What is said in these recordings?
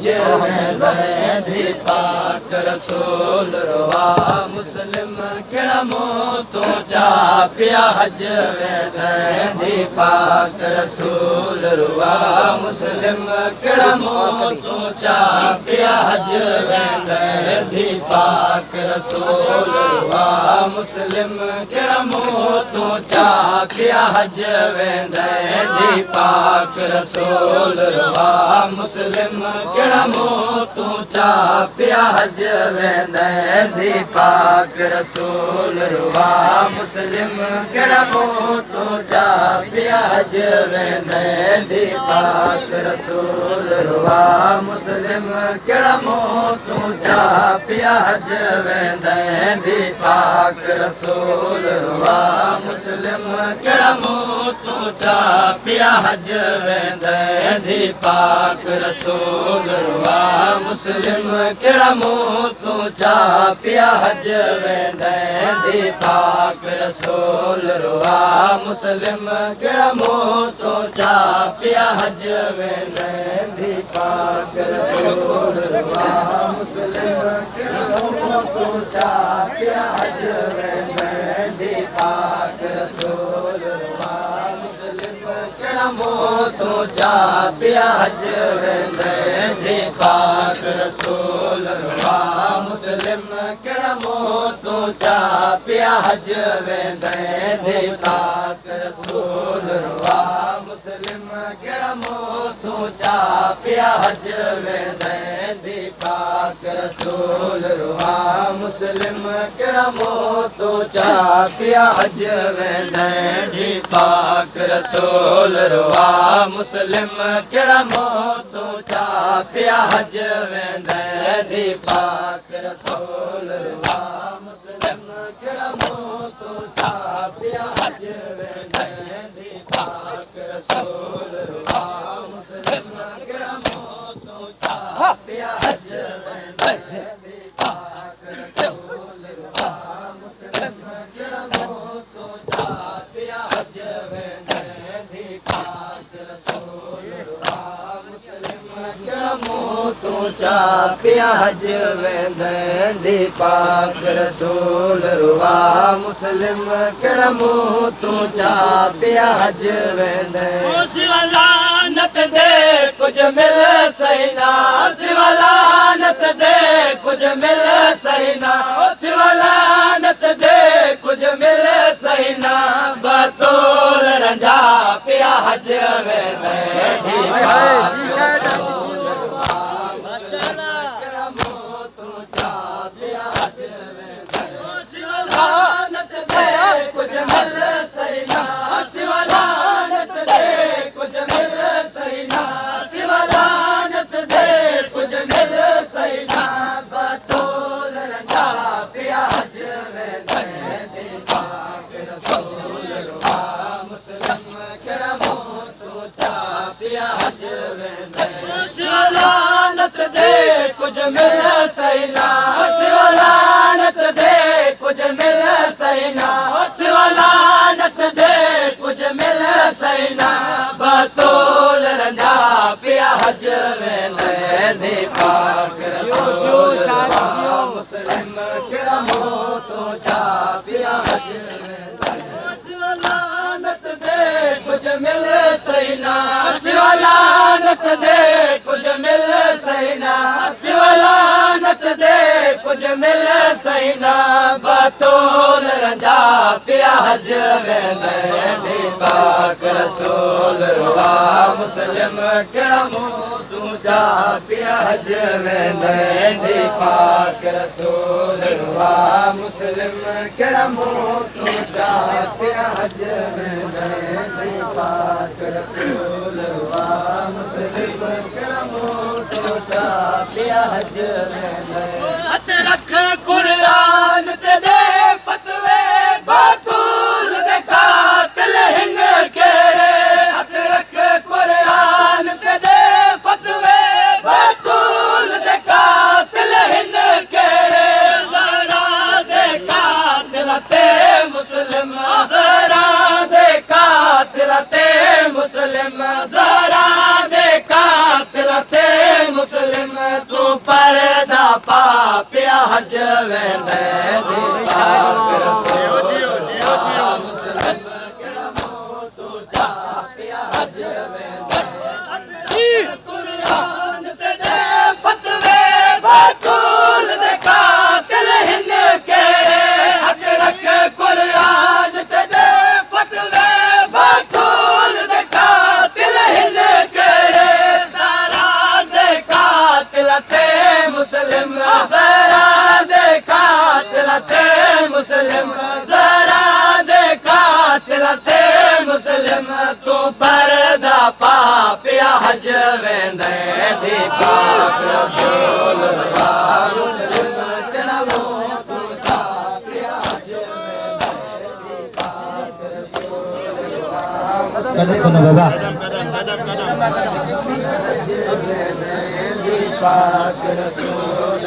हज वेंदे पाक रसूल रुआ मुस्लिम केड़ा मुंह तो चा पिया हज वेंदे पाक रसूल रुआ मुस्लिम केड़ा मुंह तो चा पिया हज वेंदे पाक रसूल रुआ मुस्लिम केड़ा मुंह तो चा पिया हज वेंदे पाक रसूल रुआ मुस्लिम केड़ा मुंह तो चा पिया हज वेंदे पाक रसूल रुआ मुस्लिम केड़ा मुंह तो चा पिया हज वेंदे पाक रसूल रुआ मुस्लिम केड़ा मुंह तो चा पिया हज वेंदे पाक रसूल रुआ मुस्लिम केड़ा मुंह तो चा पिया हज वेंदे पाक रसूल रुआ मुस्लिम केड़ा मुंह तो चा पिया हज वेंदे पाक रसूल रुआ मुस्लिम केड़ा मुंह तो चा पिया हज वेंदे पाक रसूल रुआ मुस्लिम केड़ा मुंह तो चा पिया हज वेंदे पाक रसूल रुआ मुस्लिम केड़ा मुंह तो चा पिया हज वेंदे पाक रसूल रुआ मुस्लिम केड़ा मुंह तो चा पिया हज वेंदे पाक रसूल रुआ मुस्लिम केड़ा मुंह तो चा पिया हज वेंदे पाक रसूल रुआ मुस्लिम केड़ा मुंह तो चा पिया हज वेंदे पाक रसूल रुआ मुस्लिम केड़ा मुंह तो चा पिया हज वेंदे पाक रसूल रुआ मुस्लिम केड़ा मुंह तो चा पिया हज वेंदे पाक रसूल रुआ मुस्लिम केड़ा मुंह तो चा पिया हज वेंदे पाक रसूल रुआ मुस्लिम केड़ा मुंह तो चा पिया हज वेंदे पाक रसूल रुआ मुस्लिम केड़ा मुंह तो चा पिया हज वेंदे पाक रसूल रुआ मुस्लिम केड़ा मुंह तो चा पिया हज वेंदे सिवा लानत दे कुछ मिल सैना सिवा लानत दे कुछ मिल सैना सिवा लानत दे कुछ मिल सैना बतौल रंझा पिया हज वेंदे पाक लानत दे कुछ मिल सैना सिवा लानत दे कुछ मिल सैना सिवा लानत दे कुछ मिल सैना बतौल रंझा पिया हज वेंदे पाक रसूल मुस्लिम केड़ा मुंह तो चा पिया हज सिवा लानत दे कुछ मिल सैना सिवा लानत दे कुछ मिल सैना सिवा लानत दे कुछ मिल सैना बतौल रंझा पिया हज वेंदे पाक रसूल रुआ मुस्लिम केड़ा मुंह तो चा पिया हज वेंदे पाक रसूल रुआ मुस्लिम केड़ा मुंह तो चा पिया हज वेंदे पाक रसूल रुआ मुस्लिम केड़ा मुंह तो चा पिया हज वेंदे हथ रख कुरान ते दे फतवे बातूल दे कातिल हिन केड़े हथ रख कुरान ते दे फतवे बातूल दे कातिल हिन केड़े जरा दे कातिल ते मुस्लिम जरा दे कातिल ते मुस्लिम जरा दे कातिल ते मुस्लिम पापिया हज वेंदे दी पाक रसूल मुस्लिम केड़ा मुंह तू जा पिया हज वेंदे कुरान ते दे फतवे बातूल दे कातिल हिन केड़े हक रख कुरान ते दे फतवे बातूल दे कातिल हिन केड़े ज़रा दे कातिल ते मुस्लिम ज़रा दे कातिल ते मुस्लिम ज़रा दे कातिल ते मुस्लिम तू पर्दा पा पिया हज वेंदे दी पाक रसूल मुस्लिम केड़ा मुंह तू जा पिया हज वेंदे दी पाक रसूल बाबा पाक रसूल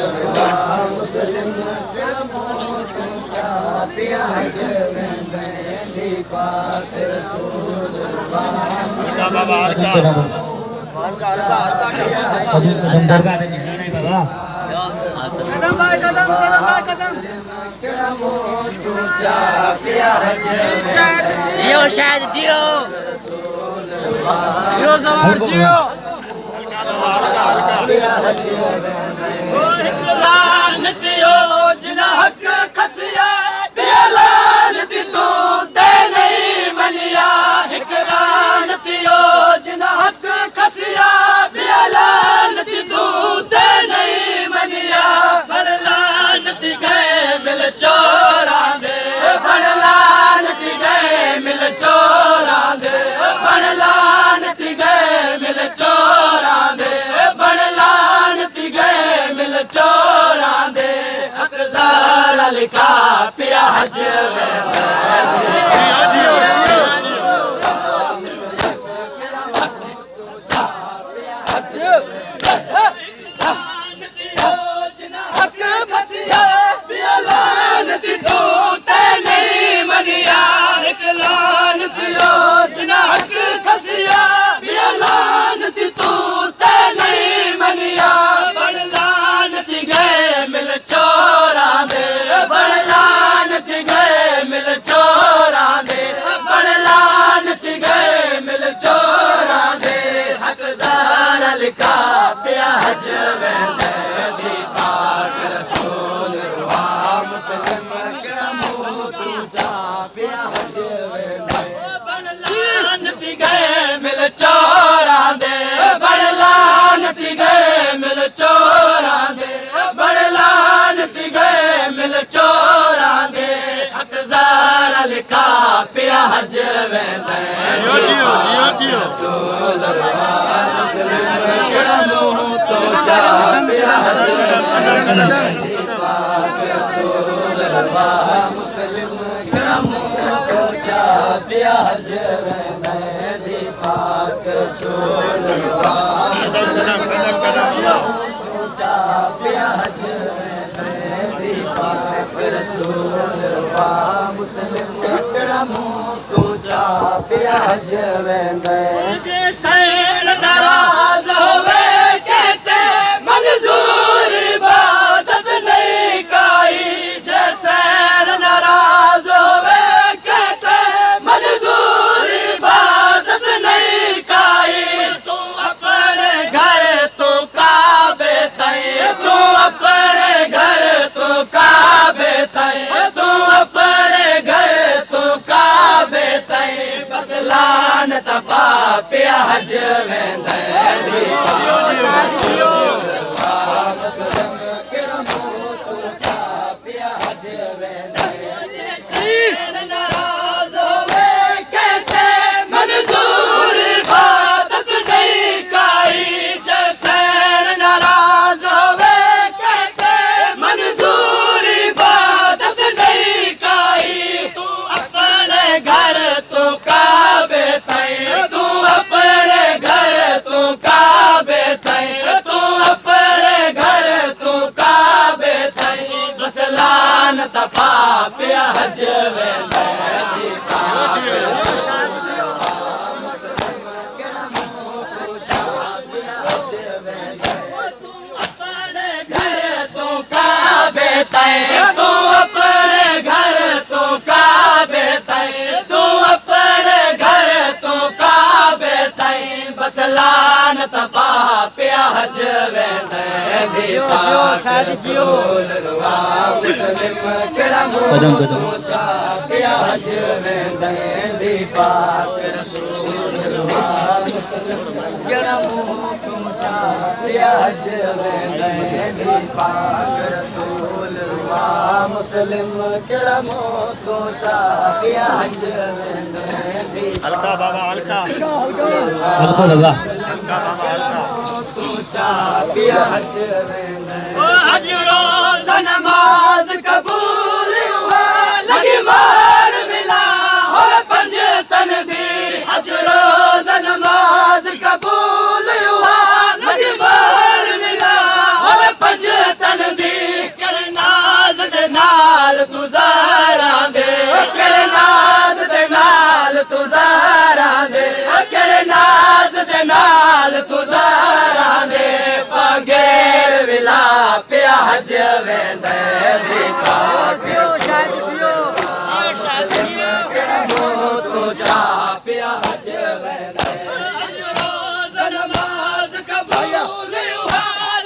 मुस्लिम केड़ा मुंह तू जा पिया हज वेंदे दी पाक रसूल बाबा कदम दरगाह ते नहीं बाबा कदम भाई कदम केड़ा मुंह तू जा पिया हज जियो शायद जियो सवार जियो लानतियो जिना हक खसिया बेलानती तू ते नहीं मनिया हिक लानतियो जिना हक खसिया बेलानती तू ते नहीं मनिया बड़ लानती गए मिल चोरा दे बड़ लानती गए मिल चोरा दे बड़ लानती गए मिल चोरा दे बड़ लानती गए मिल चोरा दे हकज़ार लिखा पिया हज पिया हज वेंदे दी पाक रसूल मुस्लिम केड़ा मुंह तू जा पिया हज वेंदे बड़ लानती गए मिल चोरा दे बड़ लानती गए मिल चोरा दे बड़ लानती गए मिल चोरा दे हकज़ार लिखा पिया हज वेंदे रसूल केड़ा मुंह तू जा पिया हज वेंदे दी पाक रसूल मुस्लिम केड़ा मुंह तू जा पिया हज वेंदे दी पाक रसूल पिया हज वेंदे दी पाक रसूल मुस्लिम केड़ा मुंह तू जा पिया हज वेंदे जे सैन नाराज होवे कहते मंजूर इबादत नहीं काई जे सैन नाराज होवे कहते मंजूर इबादत नहीं काई तू अपने घर तू काबे तई तू अपने घर तू काबे तई तू अपने घर तू काबे तई बस लानत पा पिया हज हज वेंदे दी पाक रसूल मुस्लिम केड़ा मुंह तो चापिया हज वेंदे दी पाक रसूल मुस्लिम केड़ा मुंह तो चापिया हज वेंदे दी पाक रसूल मुस्लिम केड़ा मुंह तो चापिया हज वेंदे दी हल्का बाबा हल्का हल्का बाबा तू चापिया हज वेंदे हज रोज़ नमाज कबूल हुआ लगी मार मिला हो पंज तन दी हज रोज़ नमाज कबूल हुआ लगी मार मिला हो पंज तन दी कर नाज दे नाल तू ज़हरा दे कर नाज दे नाल तू ज़हरा दे कर नाज दे नाल तू ज़हरा दे बगैर विला पिया हज वेंदे दी पाक तू जा पिया हज वेंदे हज रोज़ नमाज कबूल हुआ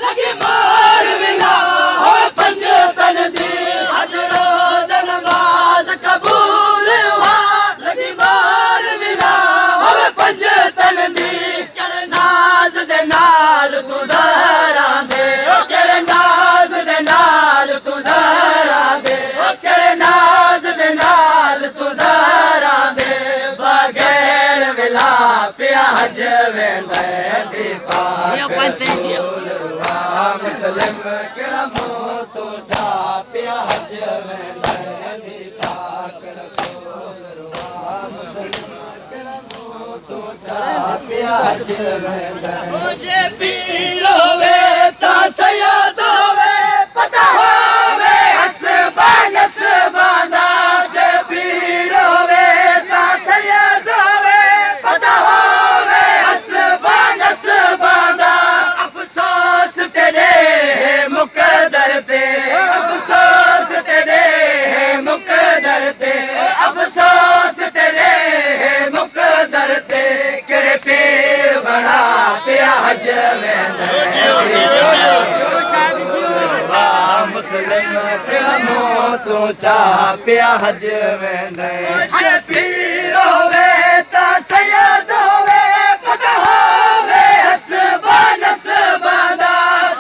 लगी मार मिला हो पंज तन दी हज रोज़ नमाज कबूल हुआ लगी मार मिला हो पंज तन दी कर नाज दे नाल तू ज़हरा दे कर नाज दे नाल तू ज़हरा दे कर नाज दे नाल तू ज़हरा दे बगैर विला पिया हज वेंदे दी पाक मुस्लिम केड़ा मुंह तो जा पिया हज वेंदे दी पाक रसूल मुस्लिम केड़ा मुंह तो जा पिया हज वेंदे मुझे पीर होवे ता सय्यद होवे पता होवे हसबा नसबा दा जे पीर होवे ता सय्यद होवे पता होवे हसबा नसबा दा अफसोस तेरे मुकद्दर ते अफसोस तेरे मुकद्दर ते अफसोस तेरे मुकद्दर ते केड़े पीर बड़ा पिया हज वेंदे मुस्लिम केड़ा मुंह तो चा पिया हज वेंदे जे पीर होवे ता सय्यद होवे पता होवे हसबा नसबा दा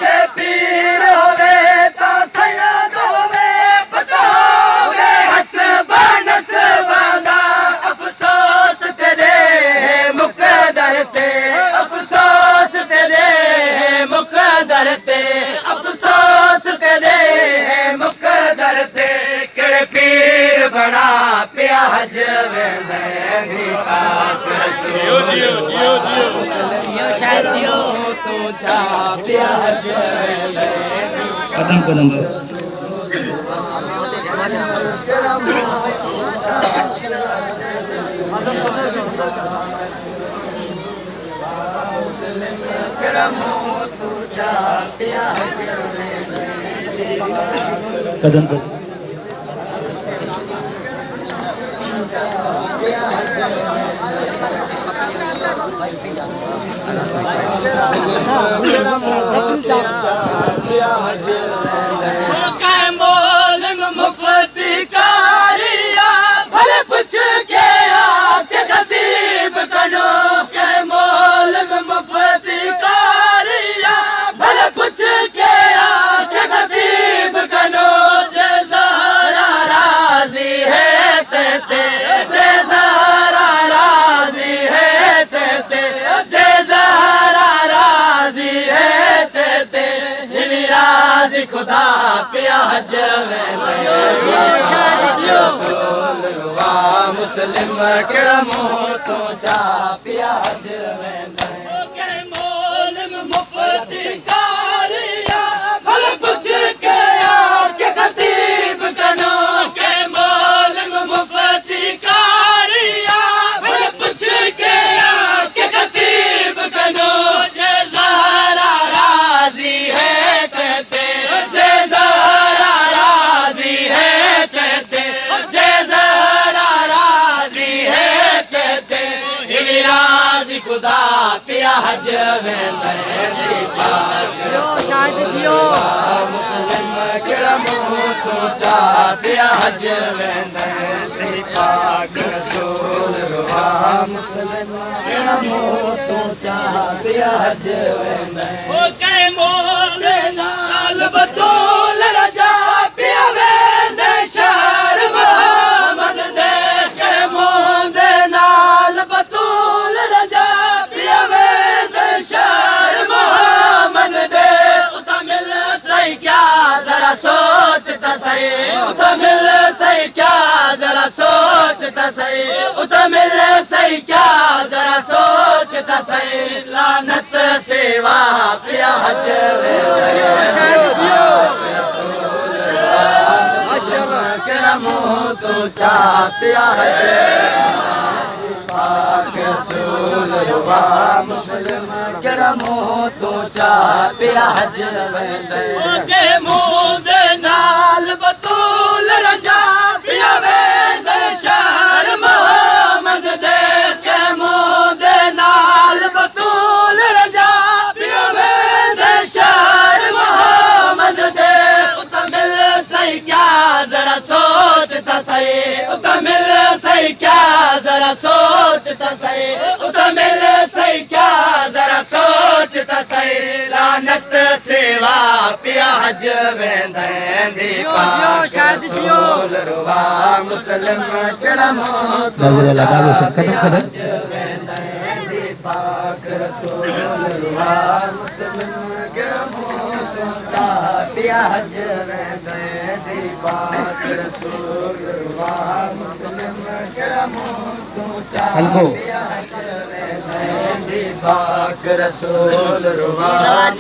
जे पीर होवे ता सय्यद होवे पता होवे हसबा नसबा दा अफसोस तेरे मुकद्दर ते अफसोस तेरे मुकद्दर ते अफसोस तेरे मुकद्दर ते केड़े पीर बड़ा पिया हज वेंदे दी पाक रसूल तू जा पिया हज वेंदे कदम कदम केड़ा मुंह तू जा पिया हज कदम कदम मुफ्ती कारिया भले पुछ के आके खतीब कनो के मोल में मुफ्ती कारिया भले पुछ के आके खतीब कनो जे ज़हरा राज़ी है तेते जे ज़हरा राज़ी है तेते जे ज़हरा राज़ी है तेते हिवी राज़ी खुदा पिया हज वेंदे मुस्लिम केड़ा मुंह तो जा पिया हज वेंदे के मोल में मुफ्ती कारिया भले पुछ के आके खतीब कनो के मोल में मुफ्ती कारिया भले पुछ के आके खतीब कनो जे ज़हरा राज़ी है तेते जे ज़हरा राज़ी है तेते जे ज़हरा राज़ी है तेते हिवी राज़ी खुदा हज वेंदे पाक शायद जियो मुस्लिम केड़ा मुंह तो चा पिया हज वेंदे पाक रसूल रुहा मुस्लिम केड़ा मुंह तो चा पिया हज वेंदे ओ के मोल नाल बतूल रजा पिया वेंदे शहर मोहम्मद दे के मोल नाल बतूल रजा पिया वेंदे शहर मोहम्मद दे उता मिल सही क्या जरा सोच ता सही उता मिल सही क्या जरा सोच ता सही उता मिल सही क्या जरा सोच ता सही लानत सेवा पिया हज केड़ा मुंह तो चा पिया हज पाक रसूल रुहा मुस्लिम केड़ा मुंह तो चा पिया हज वेंदे के मुंह दे नाल बतूल रजा पिया वेंदे शहर मोहम्मद दे के मुंह दे नाल बतूल रजा पिया वेंदे शहर मोहम्मद दे उता मिल सही क्या जरा सोच ता सही उता मिल सही क्या जरा सोच ता सही उता मिल सही क्या जरा सोच ता सही लानत सेवा पिया हज वेंदे शायद जियो रुहा मुस्लिम केड़ा मुंह गाजी वाला गाजी से कदम कदम पाक रसूल रुहा मुस्लिम केड़ा मुंह तो चा पिया हज वेंदे पाक रसूल रुहा मुस्लिम केड़ा मुंह तो चा हल्को पाक रसूल रुहा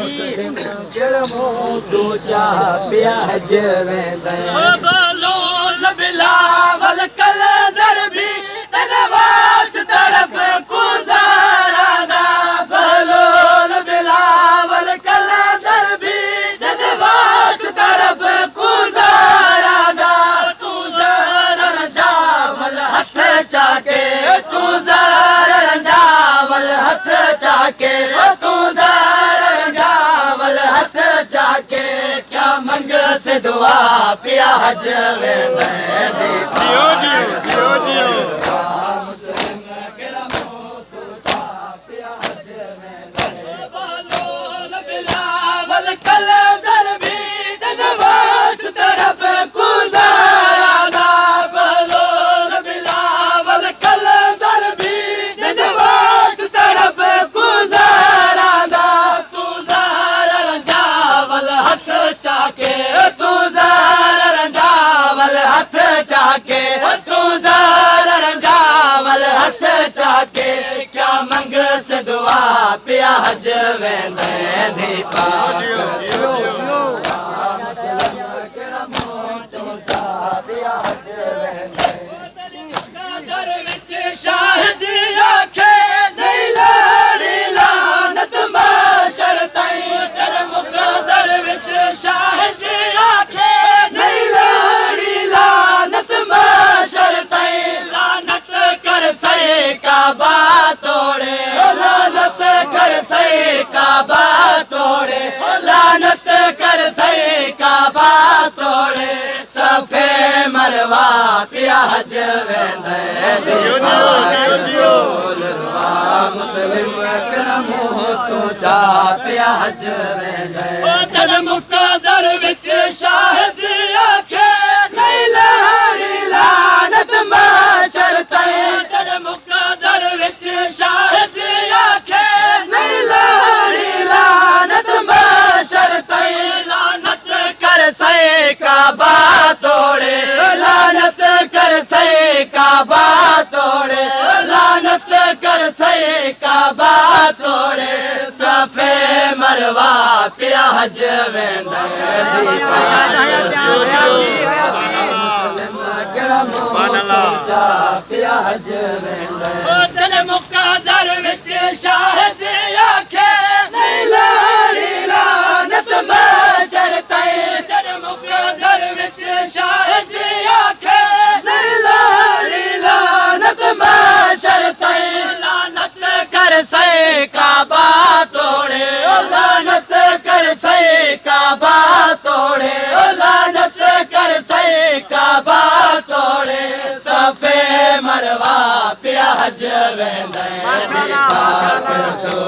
मुस्लिम केड़ा मुंह तो चा पिया हज वेंदे बलोल बिलावल कलंदर भी तनवास तरफ गुजारा दा बलोल बिलावल कलंदर भी तनवास तरफ गुजारा दा तू जरा जावल हथ चाके तू जरा जावल हथ चाके तू जरा जावल हथ चाके क्या मंग से दुआ पिया हज वेंदे जियो जियो जियो मुस्लिम केड़ा मुंह तो चा पिया हज वेंदे बलोल बिलावल कलंदर भी नवास तरफ गुजारा दा बलोल बिलावल कलंदर भी नवास तरफ गुजारा दा तू जरा जावल हथ चाके तू जरा जावल हथ चाके तू जरा जावल हथ चाके क्या मंग से दुआ पिया हज वेंदे दी पाक केड़ा मुंह तो चा पिया हज वेंदे दर विच शाहिदी आखे नहीं लाड़ी लानत माशर ताई दर मुकदर विच शाहिदी आखे नहीं लाड़ी लानत माशर ताई लानत कर सही काबा तोड़े लानत कर सही काबा तोड़े लानत कर सही काबा तोड़े सफे मरवा पिया हज वेंदे मुस्लिम केड़ा मुंह तो चा पिया हज वेंदे तन मुकदर विच शाहिद आखे नहीं लाड़ी लानत माशर ताई तन मुकदर विच शाहिद आखे नहीं लाड़ी लानत माशर ताई लानत कर सही काबा तोड़े लानत कर सही काबा तोड़े लानत कर सही काबा तोड़े सफे मरवा पिया हज वेंदे मुस्लिम केड़ा मुंह तो चा पिया हज वेंदे तन मुकदर विच शाहिद आखे नहीं लाड़ी लानत माशर ताई तन मुकदर विच शाहिद आखे नहीं लाड़ी लानत माशर ताई लानत कर सही काबा माशाल्लाह माशाल्लाह